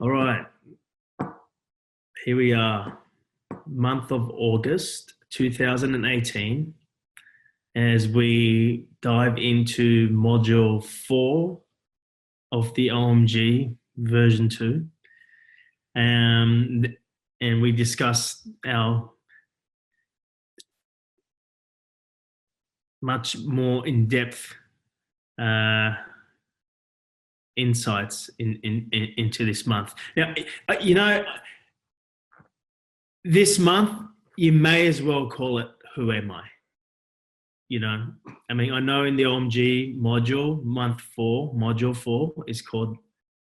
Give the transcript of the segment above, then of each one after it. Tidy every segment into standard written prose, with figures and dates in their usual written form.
All right, here we are, month of August 2018, as we dive into module 4 of the OMG version 2. And we discuss our much more in-depth insights into this month. Now, this month, you may as well call it Who Am I? I know in the OMG module, module 4 is called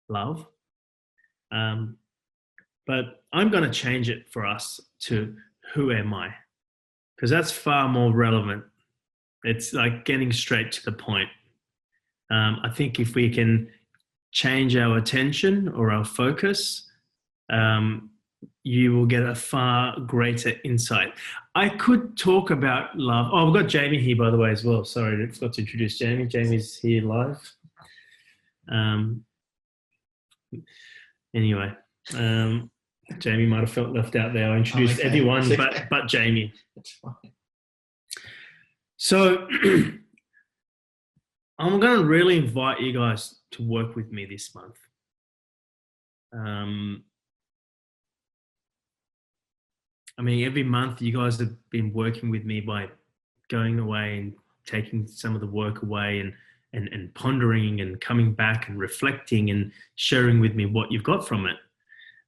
Love. But I'm going to change it for us to Who Am I? Because that's far more relevant. It's like getting straight to the point. I think if we can change our attention or our focus, you will get a far greater insight. I could talk about love. Oh, we've got Jamie here, by the way, as well. Sorry, I forgot to introduce Jamie. Jamie's here live. Anyway, Jamie might have felt left out there. I introduced everyone but Jamie. That's fine. So I'm going to really invite you guys to work with me this month. Every month you guys have been working with me by going away and taking some of the work away and pondering and coming back and reflecting and sharing with me what you've got from it.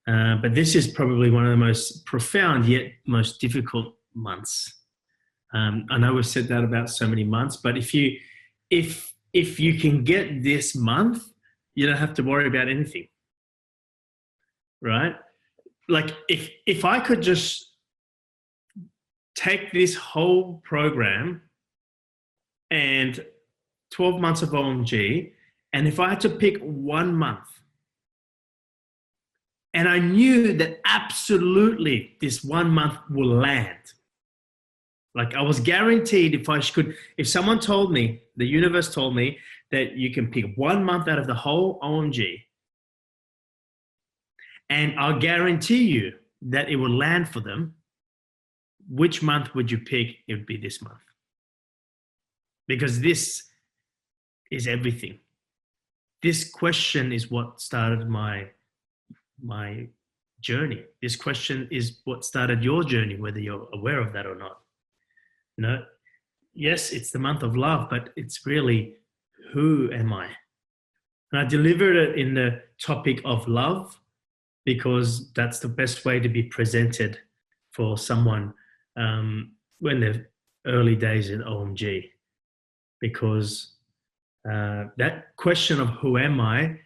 But this is probably one of the most profound yet most difficult months. I know we've said that about so many months, but if you can get this month, you don't have to worry about anything, right? Like if I could just take this whole program and 12 months of OMG, and if I had to pick one month, and I knew that absolutely this one month will land. Like I was guaranteed if someone told me, the universe told me that you can pick 1 month out of the whole OMG, and I'll guarantee you that it will land for them, which month would you pick? It would be this month. Because this is everything. This question is what started my journey. This question is what started your journey, whether you're aware of that or not. Yes, it's the month of love, but it's really, who am I? And I delivered it in the topic of love because that's the best way to be presented for someone when they're early days in OMG. Because that question of who am I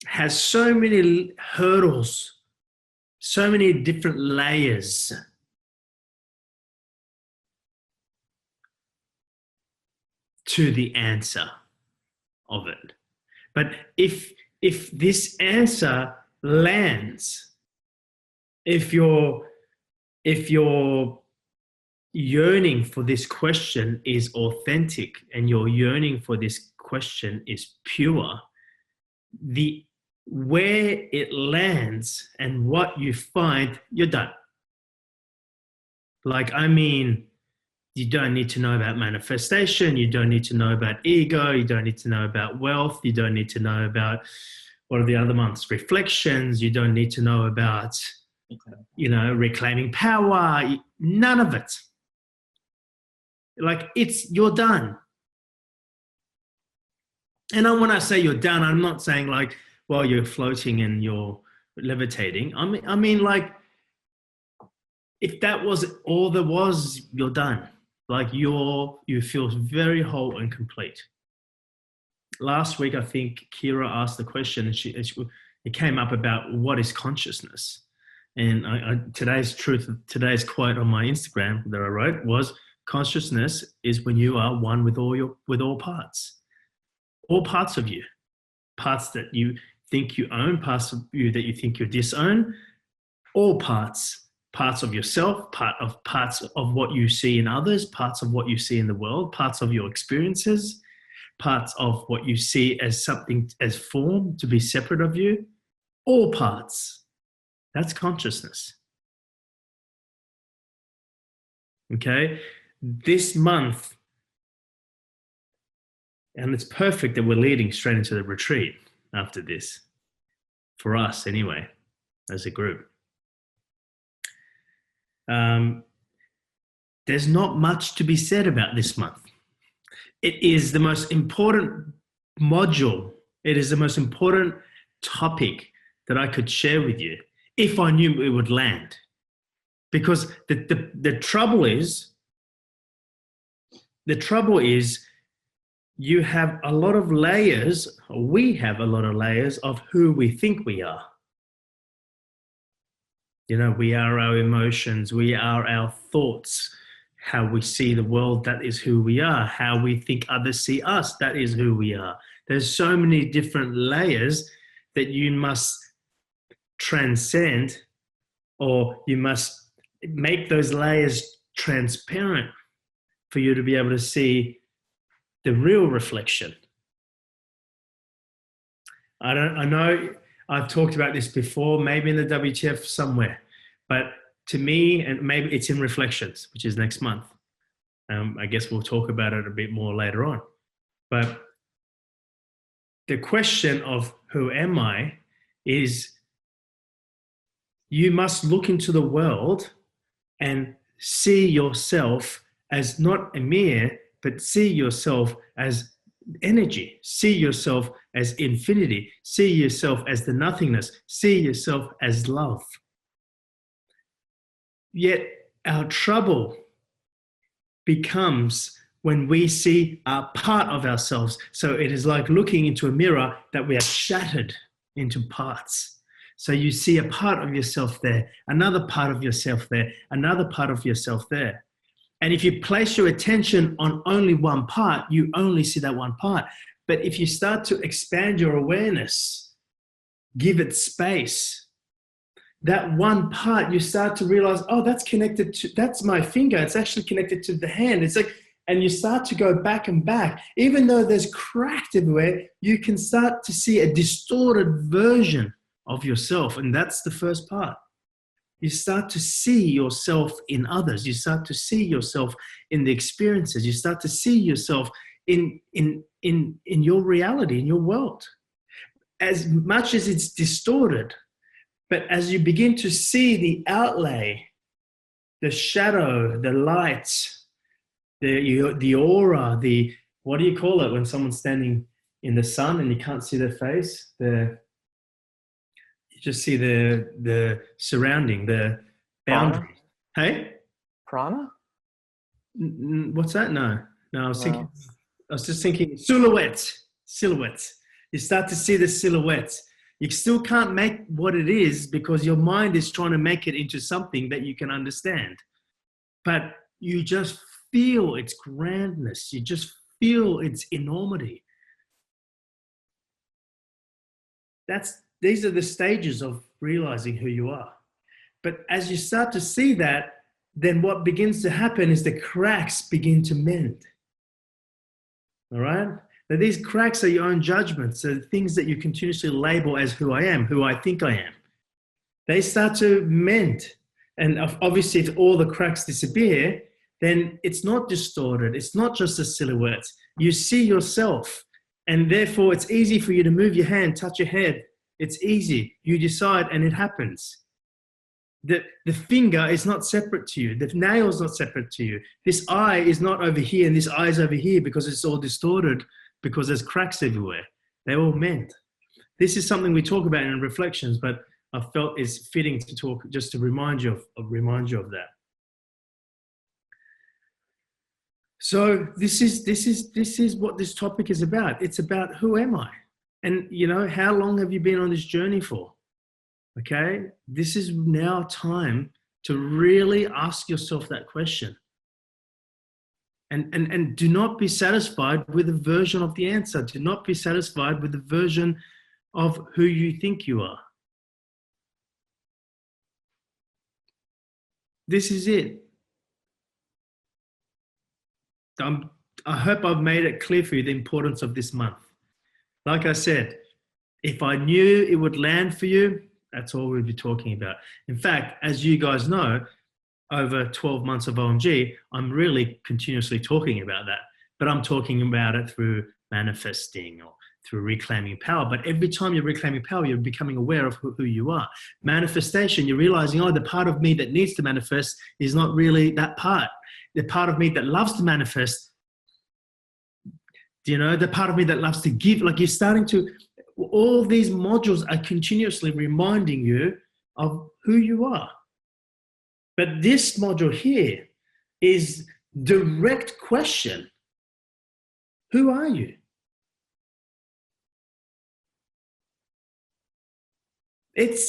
has so many hurdles, so many different layers. To the answer of it. But if this answer lands, if you're yearning for this question is authentic and your yearning for this question is pure, where it lands and what you find, you're done. You don't need to know about manifestation. You don't need to know about ego. You don't need to know about wealth. You don't need to know about, what are the other months? Reflections. You don't need to know about, reclaiming power. None of it. You're done. And when I say you're done, I'm not saying you're floating and you're levitating. If that was all there was, you're done. You feel very whole and complete. Last week, I think Kira asked the question, and it came up about what is consciousness. And today's quote on my Instagram that I wrote was, consciousness is when you are one with all parts of you, parts that you think you own, parts of you that you think you disown, all parts of yourself, parts of what you see in others, parts of what you see in the world, parts of your experiences, parts of what you see as something, as form to be separate of you, All parts. That's consciousness. Okay? This month, and it's perfect that we're leading straight into the retreat after this, for us anyway, as a group. There's not much to be said about this month. It is the most important module. It is the most important topic that I could share with you if I knew it would land. Because the trouble is you have a lot of layers, or we have a lot of layers of who we think we are. You know, we are our emotions, we are our thoughts, how we see the world, that is who we are. How we think others see us, that is who we are. There's so many different layers that you must transcend, or you must make those layers transparent for you to be able to see the real reflection. I know I've talked about this before, maybe in the WTF somewhere, but to me, and maybe it's in Reflections, which is next month. I guess we'll talk about it a bit more later on. But the question of who am I is, you must look into the world and see yourself as not Amir, but see yourself as energy, see yourself as infinity, see yourself as the nothingness, see yourself as love. Yet our trouble becomes when we see a part of ourselves. So it is like looking into a mirror that we are shattered into parts. So you see a part of yourself there, another part of yourself there, another part of yourself there. And if you place your attention on only one part, you only see that one part. But if you start to expand your awareness, give it space, that one part, you start to realize, oh, that's connected to, that's my finger. It's actually connected to the hand. It's like, and you start to go back and back. Even though there's cracks everywhere, you can start to see a distorted version of yourself. And that's the first part. You start to see yourself in others. You start to see yourself in the experiences. You start to see yourself in your reality, in your world. As much as it's distorted, but as you begin to see the outlay, the shadow, the light, the aura, the, what do you call it when someone's standing in the sun and you can't see their face? You just see the surrounding, the boundary. Hey? Prana? What's that? No, I was just thinking silhouettes. You start to see the silhouettes. You still can't make what it is because your mind is trying to make it into something that you can understand. But you just feel its grandness. You just feel its enormity. These are the stages of realizing who you are. But as you start to see that, then what begins to happen is the cracks begin to mend. All right? Now, these cracks are your own judgments, so things that you continuously label as who I am, who I think I am. They start to mend. And obviously, if all the cracks disappear, then it's not distorted. It's not just a silhouette. You see yourself. And therefore, it's easy for you to move your hand, touch your head. It's easy. You decide and it happens. The finger is not separate to you. The nail is not separate to you. This eye is not over here and this eye is over here because it's all distorted, because there's cracks everywhere. They all mend. This is something we talk about in Reflections, but I felt it's fitting to talk just to remind you of that. So this is what this topic is about. It's about who am I? And you know, how long have you been on this journey for? Okay, this is now time to really ask yourself that question. And do not be satisfied with a version of the answer. Do not be satisfied with the version of who you think you are. This is it. I hope I've made it clear for you the importance of this month. Like I said, If I knew it would land for you, that's all we'd be talking about. In fact, as you guys know, over 12 months of OMG, I'm really continuously talking about that. But I'm talking about it through manifesting or through reclaiming power. But every time you're reclaiming power, you're becoming aware of who you are. Manifestation, you're realizing, oh, the part of me that needs to manifest is not really that part. The part of me that loves to manifest, you know, the part of me that loves to give, like you're starting to, all these modules are continuously reminding you of who you are. But this module here is direct question. Who are you? It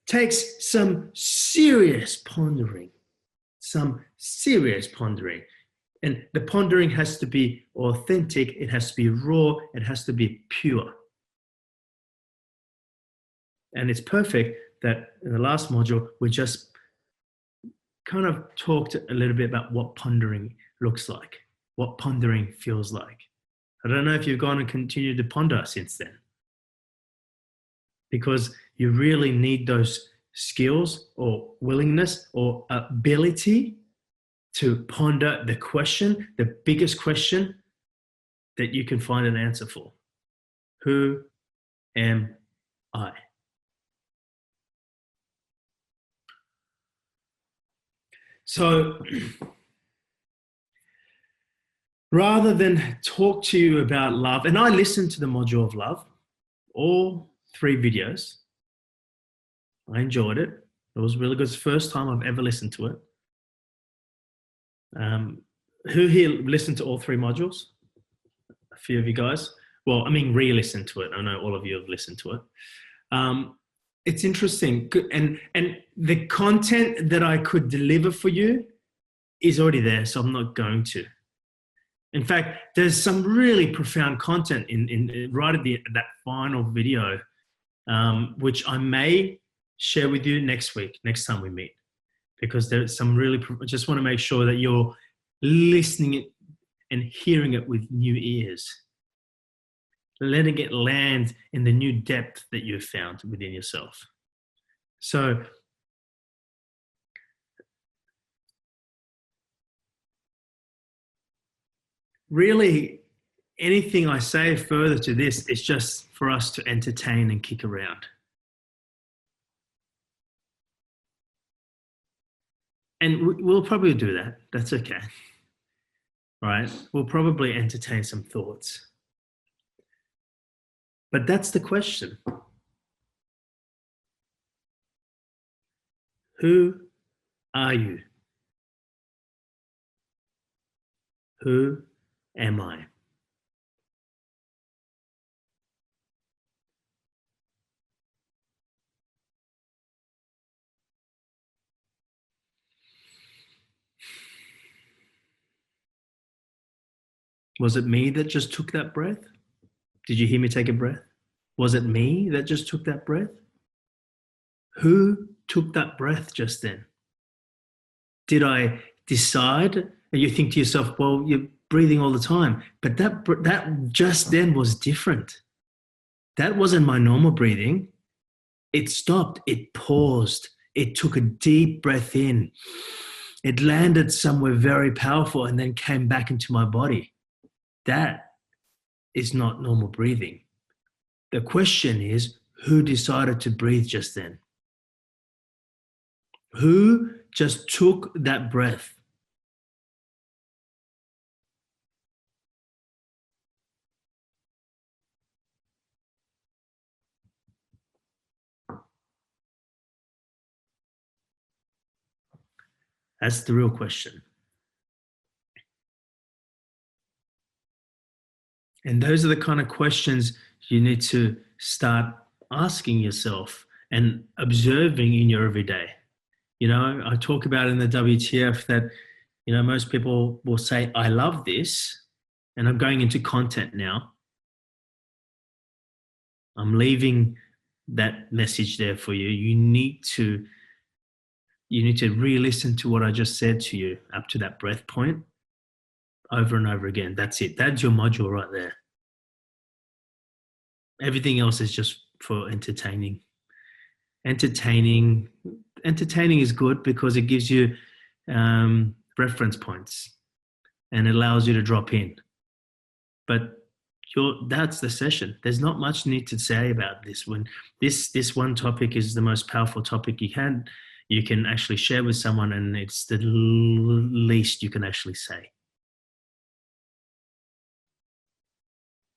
takes some serious pondering, And the pondering has to be authentic, it has to be raw, it has to be pure. And it's perfect that in the last module, we just kind of talked a little bit about what pondering looks like, what pondering feels like. I don't know if you've gone and continued to ponder since then, because you really need those skills or willingness or ability to ponder the question, the biggest question that you can find an answer for. Who am I? So rather than talk to you about love, and I listened to the module of love, all 3 videos. I enjoyed it. It was really good. It's the first time I've ever listened to it. Who here listened to all 3 modules? A few of you guys. Well, I mean, re-listened to it. I know all of you have listened to it. It's interesting. And the content that I could deliver for you is already there, so I'm not going to. In fact, there's some really profound content in right at that final video, which I may share with you next week, next time we meet, because there's some really, I just want to make sure that you're listening it and hearing it with new ears, letting it land in the new depth that you've found within yourself. So really, anything I say further to this is just for us to entertain and kick around. And we'll probably do that. That's okay. Right? We'll probably entertain some thoughts. But that's the question. Who are you? Who am I? Was it me that just took that breath? Did you hear me take a breath? Was it me that just took that breath? Who took that breath just then? Did I decide? And you think to yourself, well, you're breathing all the time. But that just then was different. That wasn't my normal breathing. It stopped. It paused. It took a deep breath in. It landed somewhere very powerful and then came back into my body. That is not normal breathing. The question is, who decided to breathe just then? Who just took that breath? That's the real question. And those are the kind of questions you need to start asking yourself and observing in your everyday. You know, I talk about in the WTF that, you know, most people will say, I love this. And I'm going into content now. I'm leaving that message there for you. You need to re-listen to what I just said to you up to that breath point over and over again. That's it. That's your module right there. Everything else is just for entertaining. Entertaining is good because it gives you reference points and it allows you to drop in. But that's the session. There's not much need to say about this. When this one topic is the most powerful topic you can actually share with someone, and it's the least you can actually say.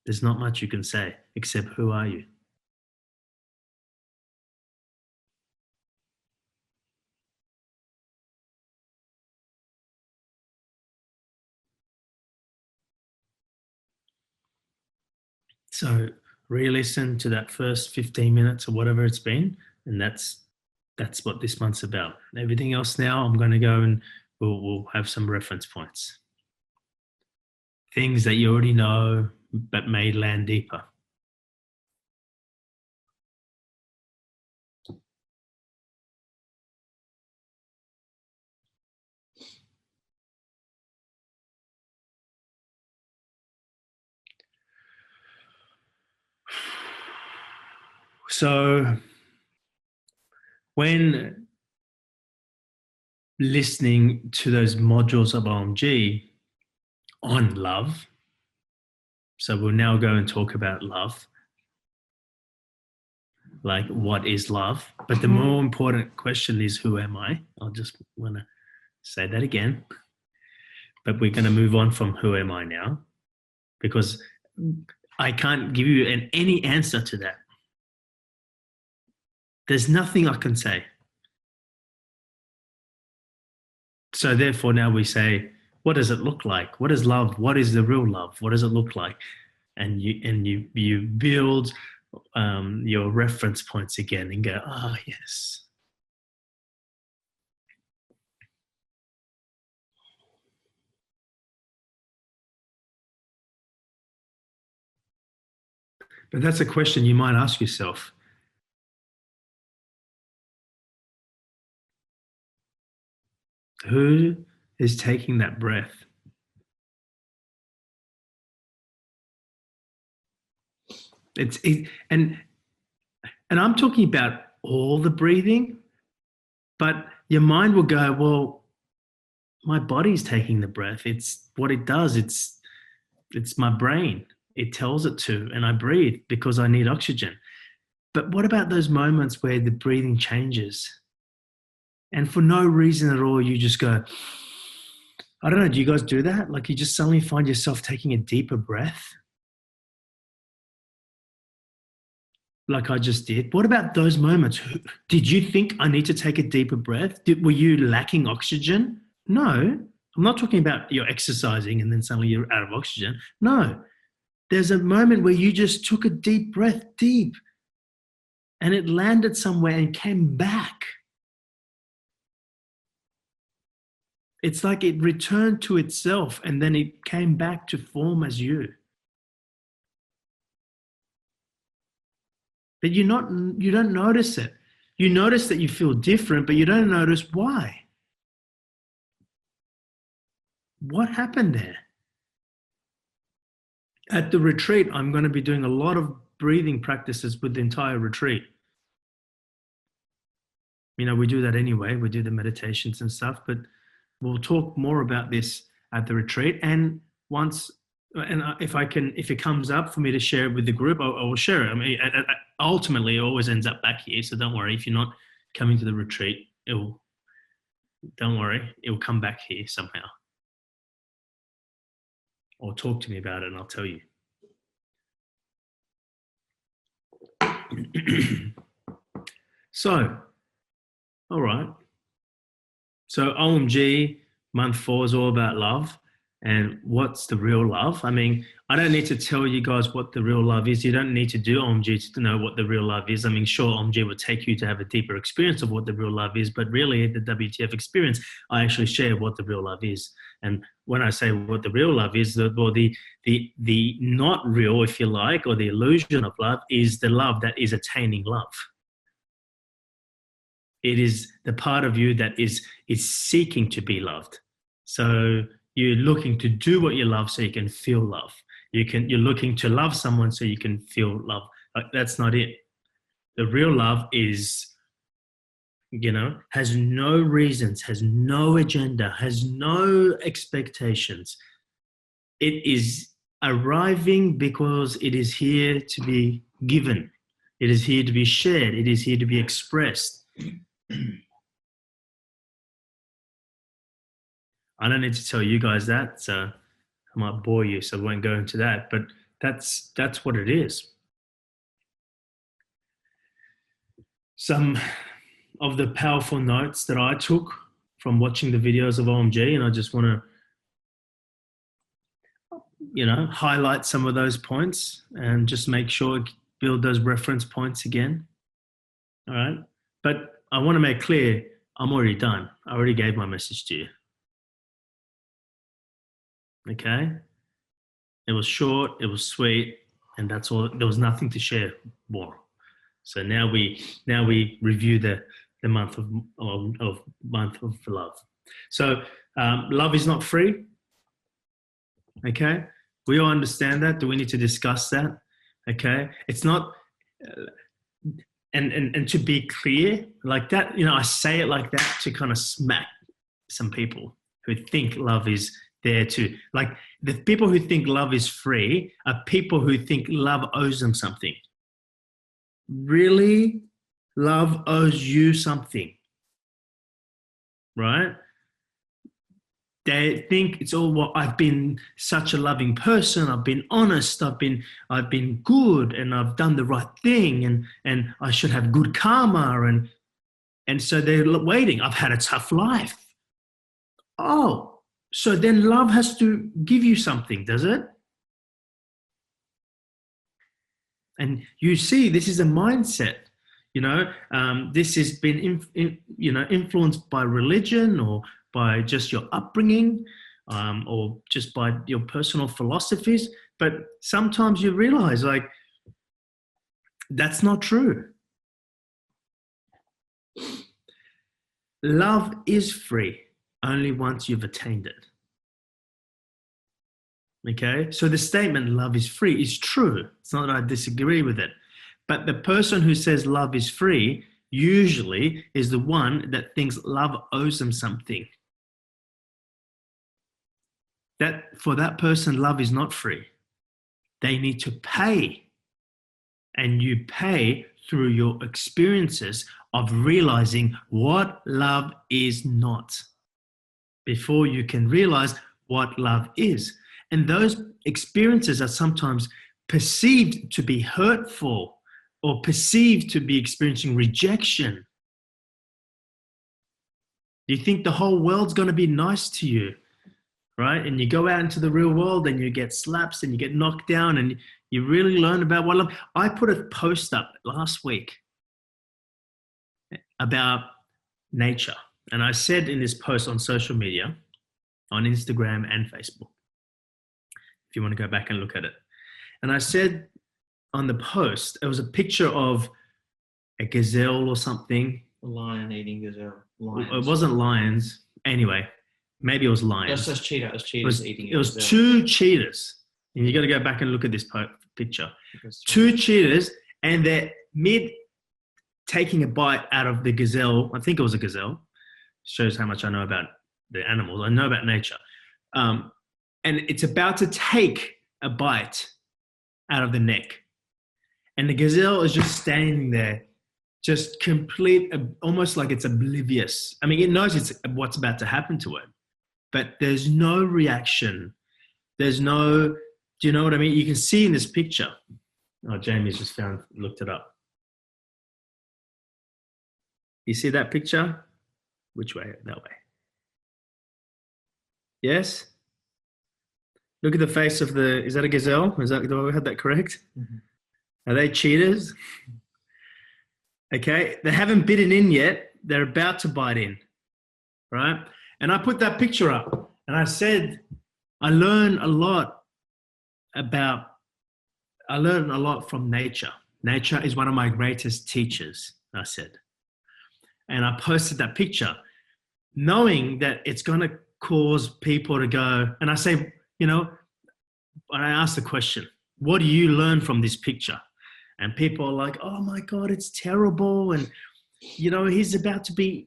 There's not much you can say except who are you? So re-listen to that first 15 minutes or whatever it's been, and that's what this month's about. Everything else now, I'm going to go and we'll have some reference points. Things that you already know but may land deeper. So when listening to those modules of OMG on love, so we'll now go and talk about love, like what is love? But the more important question is, who am I? I'll just want to say that again. But we're going to move on from who am I now, because I can't give you any answer to that. There's nothing I can say. So therefore now we say, what does it look like? What is love? What is the real love? What does it look like? And you build your reference points again and go, oh, yes. But that's a question you might ask yourself. Who is taking that breath? And I'm talking about all the breathing, but your mind will go, well, my body's taking the breath. It's what it does. It's my brain. It tells it to, and I breathe because I need oxygen. But what about those moments where the breathing changes? And for no reason at all, you just go, I don't know, do you guys do that? Like you just suddenly find yourself taking a deeper breath? Like I just did. What about those moments? Did you think I need to take a deeper breath? Were you lacking oxygen? No, I'm not talking about you're exercising and then suddenly you're out of oxygen. No, there's a moment where you just took a deep breath, deep, and it landed somewhere and came back. It's like it returned to itself and then it came back to form as you. But you don't notice it. You notice that you feel different, but you don't notice why. What happened there? At the retreat, I'm going to be doing a lot of breathing practices with the entire retreat. You know, we do that anyway. We do the meditations and stuff, but we'll talk more about this at the retreat. And if it comes up for me to share it with the group, I will share it. I mean, ultimately, it always ends up back here. So don't worry if you're not coming to the retreat. Don't worry, it will come back here somehow. Or talk to me about it, and I'll tell you. So, all right. So OMG, month 4 is all about love. And what's the real love? I mean, I don't need to tell you guys what the real love is. You don't need to do OMG to know what the real love is. I mean, sure, OMG would take you to have a deeper experience of what the real love is, but really the WTF experience, I actually share what the real love is. And when I say what the real love is, the not real, if you like, or the illusion of love is the love that is attaining love. It is the part of you that is seeking to be loved. So you're looking to do what you love so you can feel love. You're looking to love someone so you can feel love. That's not it. The real love is, has no reasons, has no agenda, has no expectations. It is arriving because it is here to be given. It is here to be shared. It is here to be expressed. I don't need to tell you guys that, so I might bore you, so I won't go into that, but that's what it is. Some of the powerful notes that I took from watching the videos of OMG, and I just want to, highlight some of those points and just make sure build those reference points again. All right. But I want to make clear, I'm already done. I already gave my message to you. Okay. It was short, it was sweet, and that's all. There was nothing to share more. So now we review the month of love. So love is not free. Okay. We all understand that. Do we need to discuss that? Okay. It's not, and to be clear, like that, I say it like that to kind of smack some people who think love is there to, like, the people who think love is free are people who think love owes them something. Really? Love owes you something, right? They think it's all, well, I've been such a loving person. I've been honest. I've been good, and I've done the right thing, and I should have good karma, and so they're waiting. I've had a tough life. Oh, so then love has to give you something, does it? And you see, this is a mindset. This has been influenced by religion, or by just your upbringing, or just by your personal philosophies. But sometimes you realize, like, that's not true. Love is free only once you've attained it. Okay, so the statement "love is free" is true. It's not that I disagree with it, but the person who says love is free usually is the one that thinks love owes them something. That for that person, love is not free. They need to pay, and you pay through your experiences of realizing what love is not, before you can realize what love is. And those experiences are sometimes perceived to be hurtful, or perceived to be experiencing rejection. You think the whole world's going to be nice to you, right? And you go out into the real world and you get slaps and you get knocked down, and you really learn about what love. I put a post up last week about nature. And I said in this post on social media, on Instagram and Facebook, if you want to go back and look at it. And I said on the post, it was a picture of a gazelle or something. A lion eating gazelle. Lions. It wasn't lions. Anyway, maybe it was lions. That's cheetah. It was cheetahs eating. It was two cheetahs. And you got to go back and look at this picture. Two cheetahs, and they're mid taking a bite out of the gazelle. I think it was a gazelle. Shows how much I know about the animals. I know about nature. And it's about to take a bite out of the neck. And the gazelle is just standing there, just complete, almost like it's oblivious. I mean, it knows it's what's about to happen to it, but there's no reaction. There's no, do you know what I mean? You can see in this picture. Oh, Jamie's just looked it up. You see that picture? Which way? That way. Yes? Look at the face of is that a gazelle? Do I have that correct? Mm-hmm. Are they cheetahs? Okay, they haven't bitten in yet. They're about to bite in, right? And I put that picture up, and I said, I learn a lot from nature. Nature is one of my greatest teachers, I said. And I posted that picture, knowing that it's going to cause people to go, and I say, and I asked the question, what do you learn from this picture? And people are like, oh my God, it's terrible. And, he's about to be,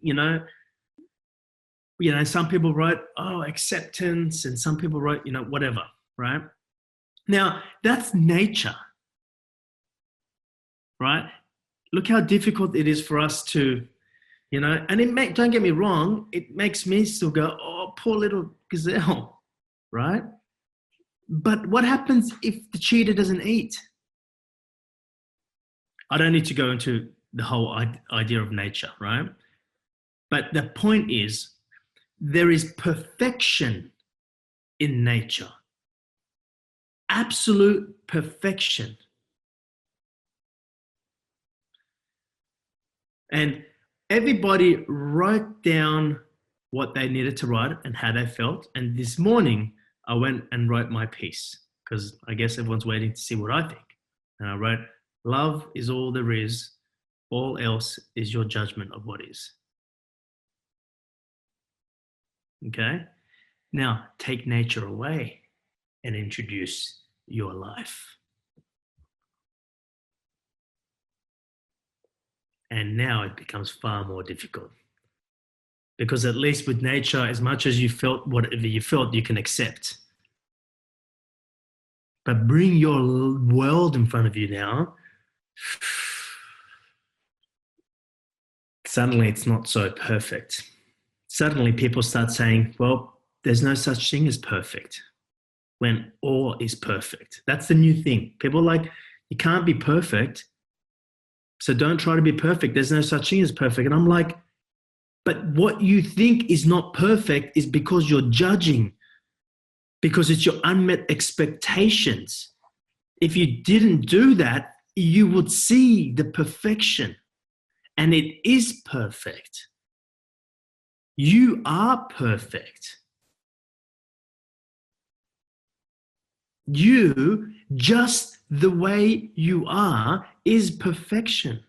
some people write, oh, acceptance. And some people write, whatever, right? Now, that's nature, right? Look how difficult it is for us to, and don't get me wrong, it makes me still go, oh, poor little gazelle, right? But what happens if the cheetah doesn't eat? I don't need to go into the whole idea of nature, right? But the point is, there is perfection in nature. Absolute perfection. And everybody wrote down what they needed to write and how they felt. And this morning, I went and wrote my piece because I guess everyone's waiting to see what I think. And I wrote, love is all there is. All else is your judgment of what is. Okay? Now, take nature away and introduce your life. And now it becomes far more difficult. Because at least with nature, as much as you felt whatever you felt, you can accept. But bring your world in front of you now. Suddenly it's not so perfect. Suddenly people start saying, well, there's no such thing as perfect when all is perfect. That's the new thing. People are like, you can't be perfect, so don't try to be perfect. There's no such thing as perfect. And I'm like, but what you think is not perfect is because you're judging, because it's your unmet expectations. If you didn't do that, you would see the perfection. And it is perfect. You are perfect. You, just the way you are, is perfection.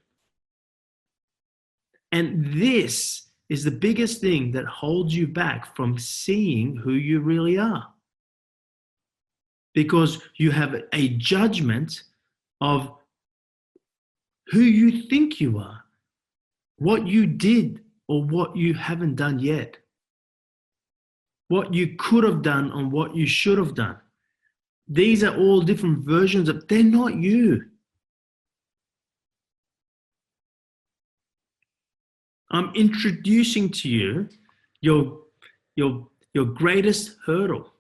And this is the biggest thing that holds you back from seeing who you really are. Because you have a judgment of who you think you are, what you did or what you haven't done yet, what you could have done and what you should have done. These are all different versions of, they're not you. I'm introducing to you your greatest hurdle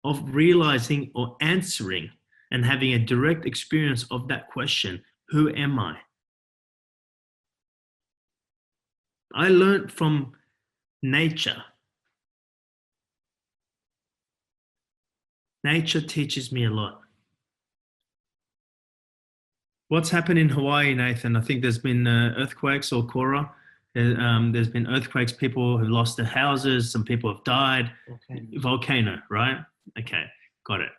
of realizing or answering and having a direct experience of that question, who am I? I learned from nature. Nature teaches me a lot. What's happened in Hawaii, Nathan? I think there's been earthquakes or Cora. There's been earthquakes. People have lost their houses. Some people have died. Volcano, right? Okay, got it.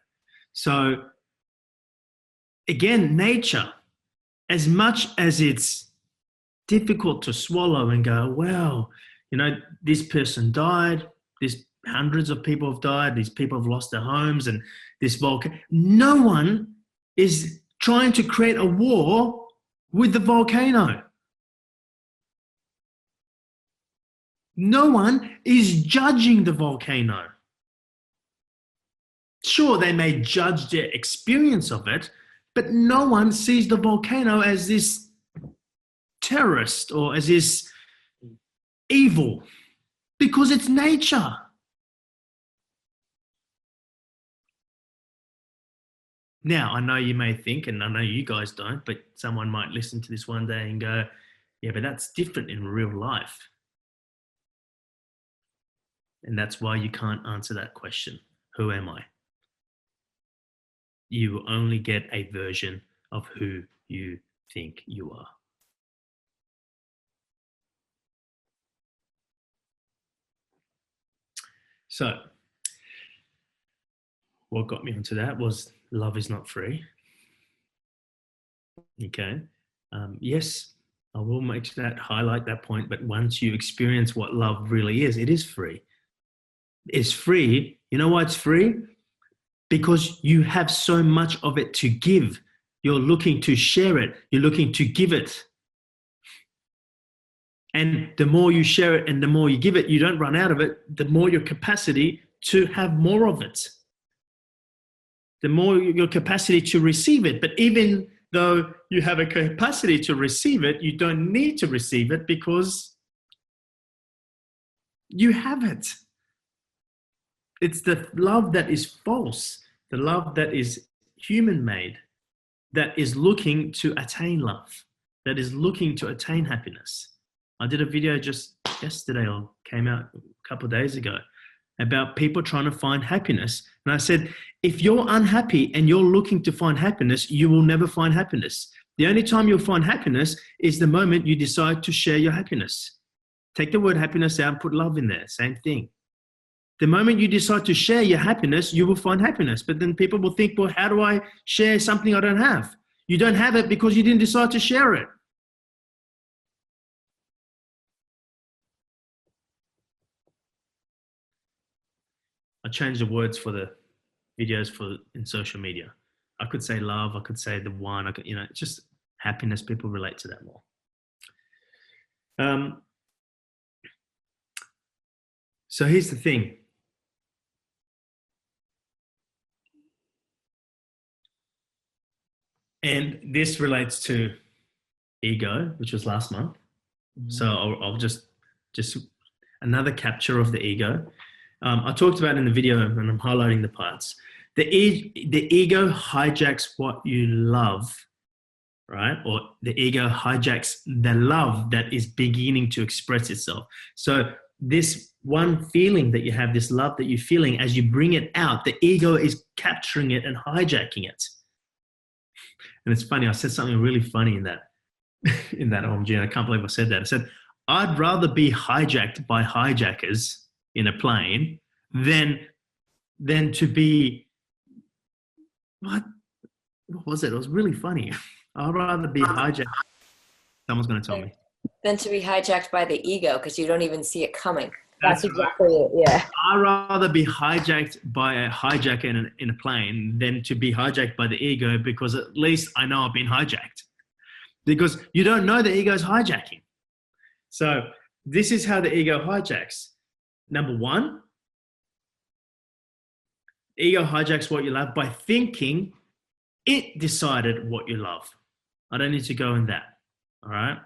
So again, nature, as much as it's difficult to swallow and go, well, this person died, hundreds of people have died, these people have lost their homes, and this volcano. No one is trying to create a war with the volcano. No one is judging the volcano. Sure, they may judge their experience of it, but no one sees the volcano as this terrorist or as this evil, because it's nature. Now, I know you may think, and I know you guys don't, but someone might listen to this one day and go, yeah, but that's different in real life. And that's why you can't answer that question. Who am I? You will only get a version of who you think you are. So, what got me onto that was love is not free. Okay. Yes, I will highlight that point, but once you experience what love really is, it is free. It's free. You know why it's free? Because you have so much of it to give. You're looking to share it. You're looking to give it. And the more you share it and the more you give it, you don't run out of it, the more your capacity to have more of it. The more your capacity to receive it. But even though you have a capacity to receive it, you don't need to receive it because you have it. It's the love that is false, the love that is human-made, that is looking to attain love, that is looking to attain happiness. I did a video just yesterday or came out a couple of days ago about people trying to find happiness. And I said, if you're unhappy and you're looking to find happiness, you will never find happiness. The only time you'll find happiness is the moment you decide to share your happiness. Take the word happiness out and put love in there, same thing. The moment you decide to share your happiness, you will find happiness. But then people will think, well, how do I share something I don't have? You don't have it because you didn't decide to share it. I changed the words for the videos in social media. I could say love, I could say the one, just happiness. People relate to that more. So here's the thing. And this relates to ego, which was last month. Mm-hmm. So I'll just another capture of the ego. I talked about it in the video and I'm highlighting the parts. The ego hijacks what you love, right? Or the ego hijacks the love that is beginning to express itself. So this one feeling that you have, this love that you're feeling, as you bring it out, the ego is capturing it and hijacking it. And it's funny, I said something really funny in that OMG, and I can't believe I said that. I said, I'd rather be hijacked by hijackers in a plane than to be, what was it? It was really funny. I'd rather be hijacked. Someone's going to tell me. Than to be hijacked by the ego because you don't even see it coming. That's exactly it, yeah. I'd rather be hijacked by a hijacker in a plane than to be hijacked by the ego, because at least I know I've been hijacked. Because you don't know the ego's hijacking. So this is how the ego hijacks. Number one, ego hijacks what you love by thinking it decided what you love. I don't need to go in that, all right?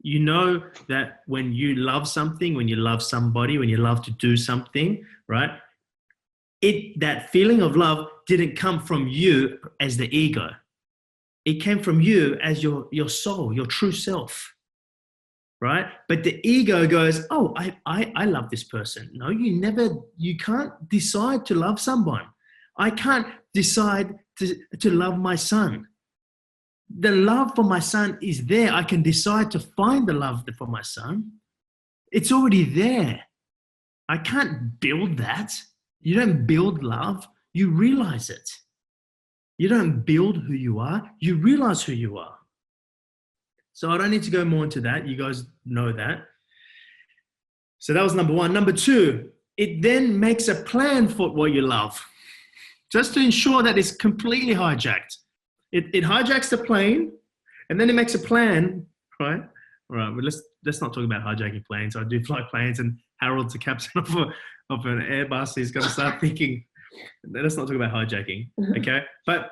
You know that when you love something, when you love somebody, when you love to do something, right? That feeling of love didn't come from you as the ego. It came from you as your soul, your true self, right? But the ego goes, oh, I love this person. No, you can't decide to love someone. I can't decide to love my son. The love for my son is there. I can decide to find the love for my son. It's already there. I can't build that. You don't build love. You realize it. You don't build who you are. You realize who you are. So I don't need to go more into that. You guys know that. So that was number one. Number two, it then makes a plan for what you love, just to ensure that it's completely hijacked. It hijacks the plane, and then it makes a plan, right? All right, but let's not talk about hijacking planes. I do fly planes, and Harold's the captain of an Airbus. He's going to start thinking. Let's not talk about hijacking, okay? But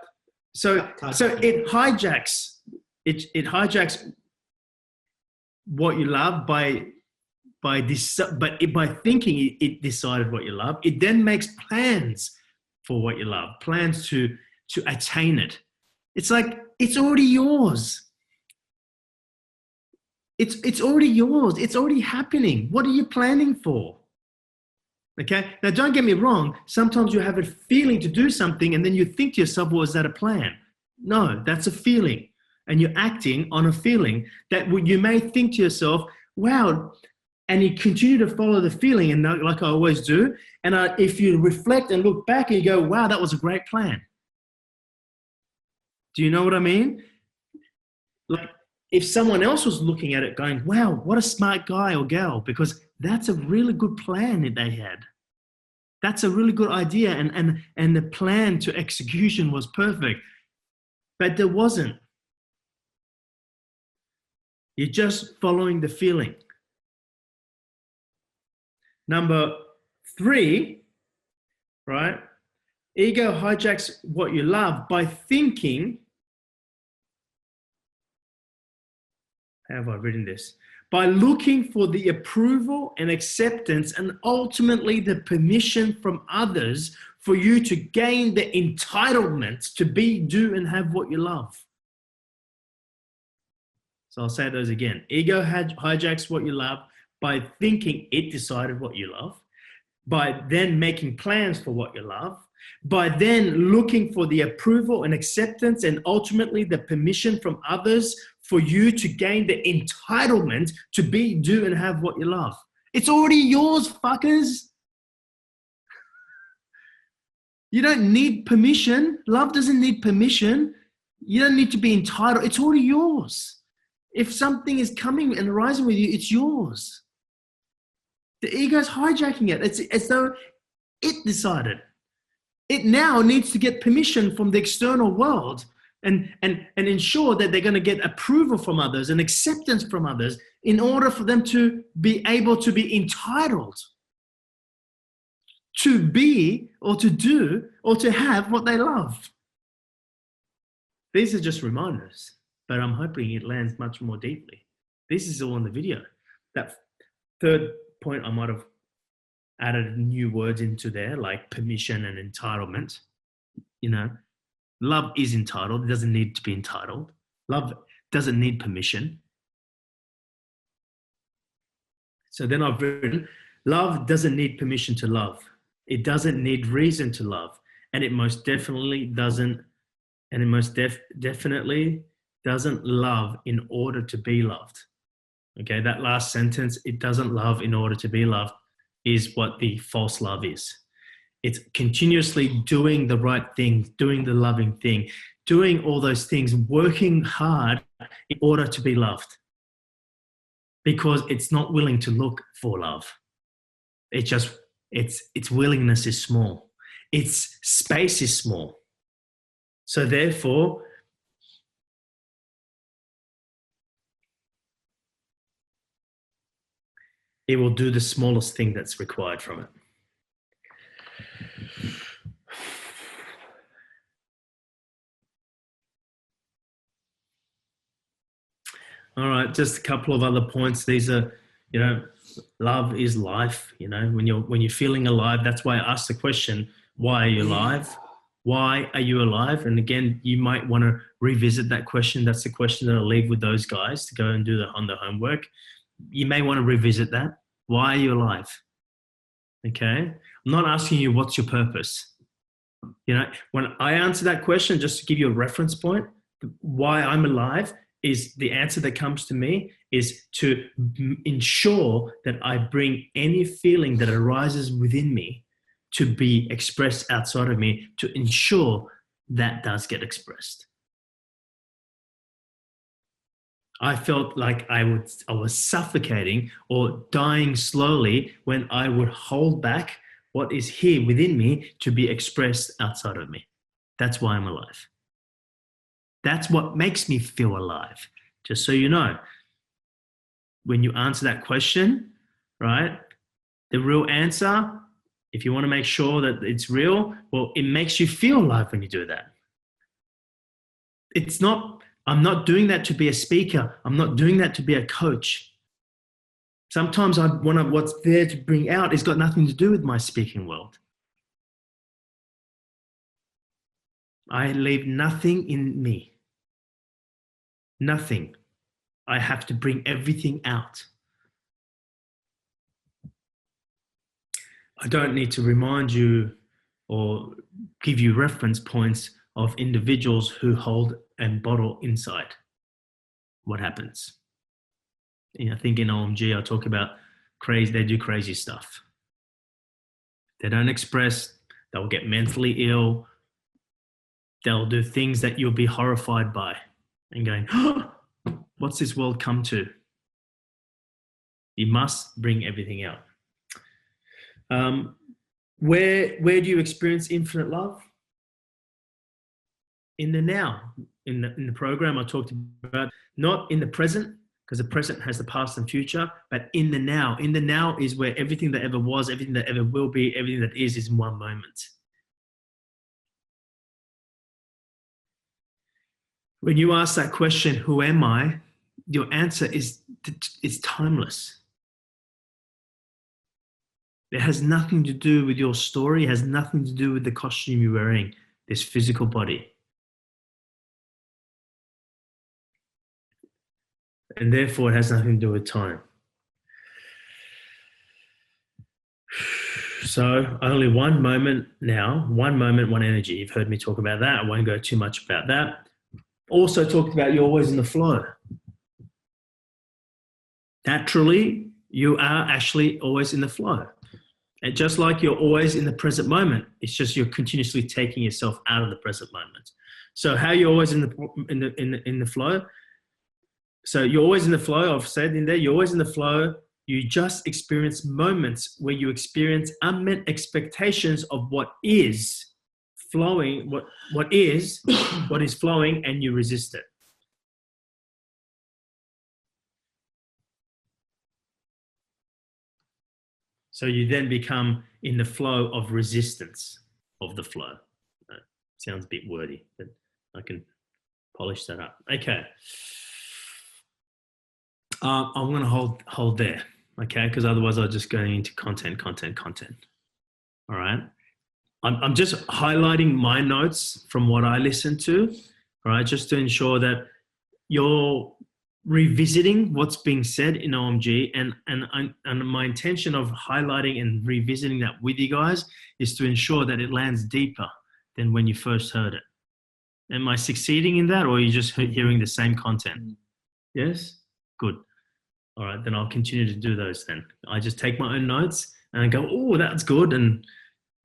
so it hijacks what you love by thinking it decided what you love. It then makes plans for what you love, plans to attain it. It's like, it's already yours. It's already yours. It's already happening. What are you planning for? Okay. Now, don't get me wrong. Sometimes you have a feeling to do something and then you think to yourself, well, is that a plan? No, that's a feeling. And you're acting on a feeling that you may think to yourself, wow, and you continue to follow the feeling, and like I always do. And if you reflect and look back and you go, wow, that was a great plan. Do you know what I mean? Like, if someone else was looking at it going, wow, what a smart guy or gal, because that's a really good plan that they had. That's a really good idea. And the plan to execution was perfect. but there wasn't. You're just following the feeling. Number 3, right? Ego hijacks what you love by thinking, how have I written this? By looking for the approval and acceptance and ultimately the permission from others for you to gain the entitlement to be, do, and have what you love. So I'll say those again. Ego hijacks what you love by thinking it decided what you love, by then making plans for what you love, by then looking for the approval and acceptance and ultimately the permission from others for you to gain the entitlement to be, do, and have what you love. It's already yours, fuckers. You don't need permission. Love doesn't need permission. You don't need to be entitled. It's already yours. If something is coming and arising with you, it's yours. The ego's hijacking it. It's as though it decided. It now needs to get permission from the external world and ensure that they're going to get approval from others and acceptance from others in order for them to be able to be entitled to be or to do or to have what they love. These are just reminders, but I'm hoping it lands much more deeply. This is all in the video. That third point, I might have added new words into there, like permission and entitlement. You know, love is entitled. It doesn't need to be entitled. Love doesn't need permission. So then I've written, love doesn't need permission to love. It doesn't need reason to love. And it most definitely doesn't, and it most definitely doesn't love in order to be loved. Okay, that last sentence, it doesn't love in order to be loved, is what the false love is. It's continuously doing the right thing, doing the loving thing, doing all those things, working hard in order to be loved. Because it's not willing to look for love. It just, its willingness is small. Its space is small. So therefore, it will do the smallest thing that's required from it. All right, just a couple of other points. These are, you know, love is life. You know, when you're feeling alive, that's why I asked the question, why are you alive? Why are you alive? And again, you might want to revisit that question. That's the question that I'll leave with those guys to go and do on the homework. You may want to revisit that. Why are you alive? Okay. I'm not asking you what's your purpose. You know, when I answer that question, just to give you a reference point, why I'm alive is the answer that comes to me is to ensure that I bring any feeling that arises within me to be expressed outside of me, to ensure that does get expressed. I felt like I was suffocating or dying slowly when I would hold back what is here within me to be expressed outside of me. That's why I'm alive. That's what makes me feel alive. Just so you know, when you answer that question, right, the real answer, if you want to make sure that it's real, well, it makes you feel alive when you do that. It's not, I'm not doing that to be a speaker. I'm not doing that to be a coach. Sometimes what's there to bring out has got nothing to do with my speaking world. I leave nothing in me. Nothing. I have to bring everything out. I don't need to remind you or give you reference points of individuals who hold and bottle inside. What happens? You know, I think in OMG, I talk about crazy, they do crazy stuff. They don't express, they'll get mentally ill. They'll do things that you'll be horrified by and going, oh, what's this world come to? You must bring everything out. Where do you experience infinite love? In the now. in the program, I talked about not in the present, because the present has the past and future, but in the now. In the now is where everything that ever was, everything that ever will be, everything that is in one moment. When you ask that question, who am I? Your answer is timeless. It has nothing to do with your story. It has nothing to do with the costume you're wearing, this physical body. And therefore, it has nothing to do with time. So only one moment now, one moment, one energy. You've heard me talk about that. I won't go too much about that. Also talked about you're always in the flow. Naturally, you are actually always in the flow. And just like you're always in the present moment, it's just you're continuously taking yourself out of the present moment. So how you're always in the flow. So you're always in the flow. I've said in there, you're always in the flow. You just experience moments where you experience unmet expectations of what is flowing, what is flowing, and you resist it. So you then become in the flow of resistance of the flow. Sounds a bit wordy, but I can polish that up. Okay. I'm going to hold there, okay? Because otherwise I'll just go into content. All right. I'm just highlighting my notes from what I listened to, all right, just to ensure that you're revisiting what's being said in OMG, and my intention of highlighting and revisiting that with you guys is to ensure that it lands deeper than when you first heard it. Am I succeeding in that, or are you just hearing the same content? Yes? Good. All right, then I'll continue to do those then. I just take my own notes and I go, oh, that's good, and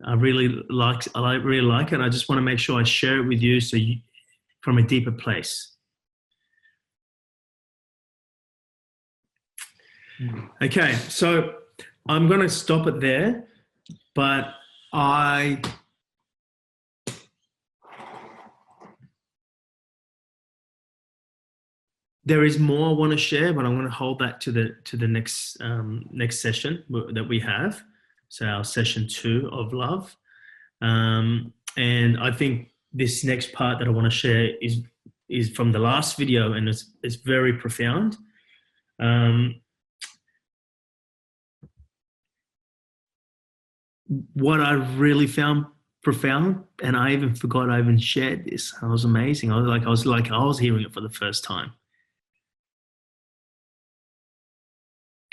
I really like it. I just want to make sure I share it with you from a deeper place. Okay, so I'm going to stop it there, but there is more I want to share, but I'm going to hold that to the next session that we have. So our session 2 of love. And I think this next part that I want to share is from the last video, and it's very profound. What I really found profound, and I even forgot I even shared this. It was amazing. I was hearing it for the first time.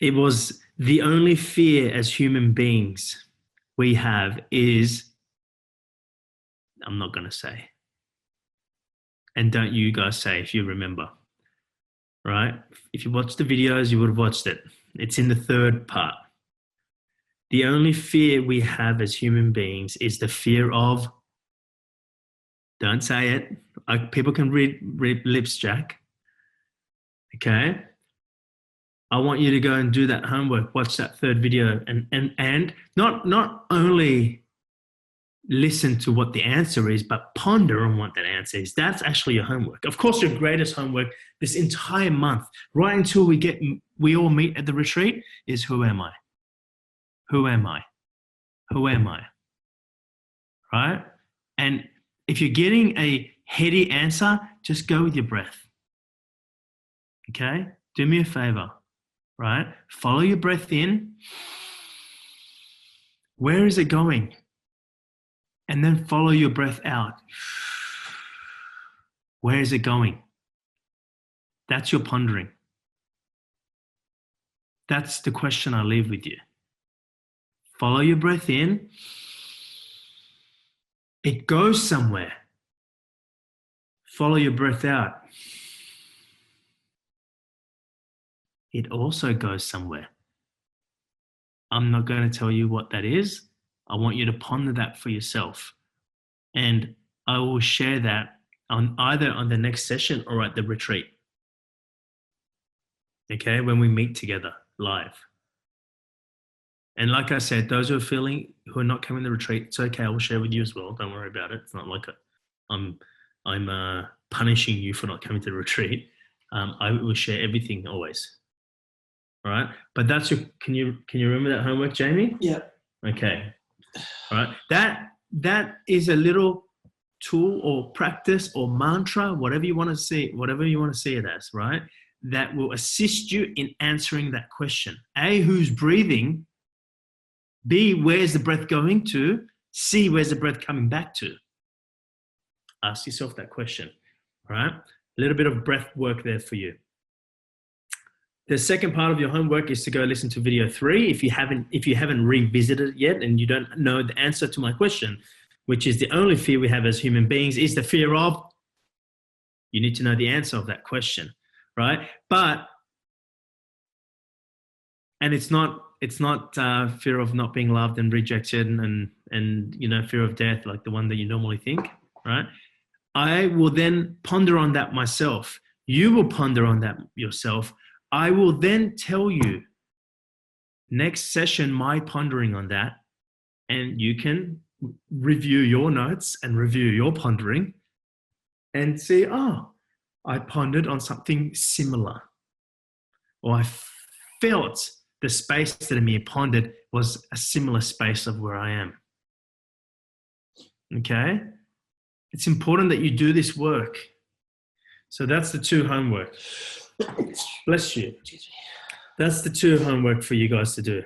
It was the only fear as human beings we have is, I'm not going to say. And don't you guys say if you remember, right? If you watched the videos, you would have watched it. It's in the 3rd part. The only fear we have as human beings is the fear of, don't say it. People can read lips, Jack. Okay? I want you to go and do that homework, watch that 3rd video, and not only listen to what the answer is, but ponder on what that answer is. That's actually your homework. Of course, your greatest homework this entire month, right until we all meet at the retreat, is who am I? Who am I? Who am I? Right? And if you're getting a heady answer, just go with your breath. Okay? Do me a favor, right? Follow your breath in. Where is it going? And then follow your breath out. Where is it going? That's your pondering. That's the question I leave with you. Follow your breath in. It goes somewhere. Follow your breath out. It also goes somewhere. I'm not going to tell you what that is. I want you to ponder that for yourself. And I will share that either on the next session or at the retreat. Okay, when we meet together live. And like I said, those who are not coming to the retreat, it's okay. I will share with you as well. Don't worry about it. It's not like I'm punishing you for not coming to the retreat. I will share everything always. All right. But that's your, can you remember that homework, Jamie? Yeah. Okay. All right. That is a little tool or practice or mantra, whatever you want to see it as, right? That will assist you in answering that question. A, who's breathing? B, where's the breath going to? C, where's the breath coming back to? Ask yourself that question. All right. A little bit of breath work there for you. The second part of your homework is to go listen to video 3 if you haven't revisited it yet and you don't know the answer to my question, which is the only fear we have as human beings is the fear of. You need to know the answer of that question, right? And it's not fear of not being loved and rejected and fear of death, like the one that you normally think, right? I will then ponder on that myself. You will ponder on that yourself. I will then tell you next session my pondering on that, and you can review your notes and review your pondering and see, oh, I pondered on something similar, or I felt the space that Amir pondered was a similar space of where I am. Okay? It's important that you do this work. So that's the 2 homework. Bless you. That's the 2 homework for you guys to do.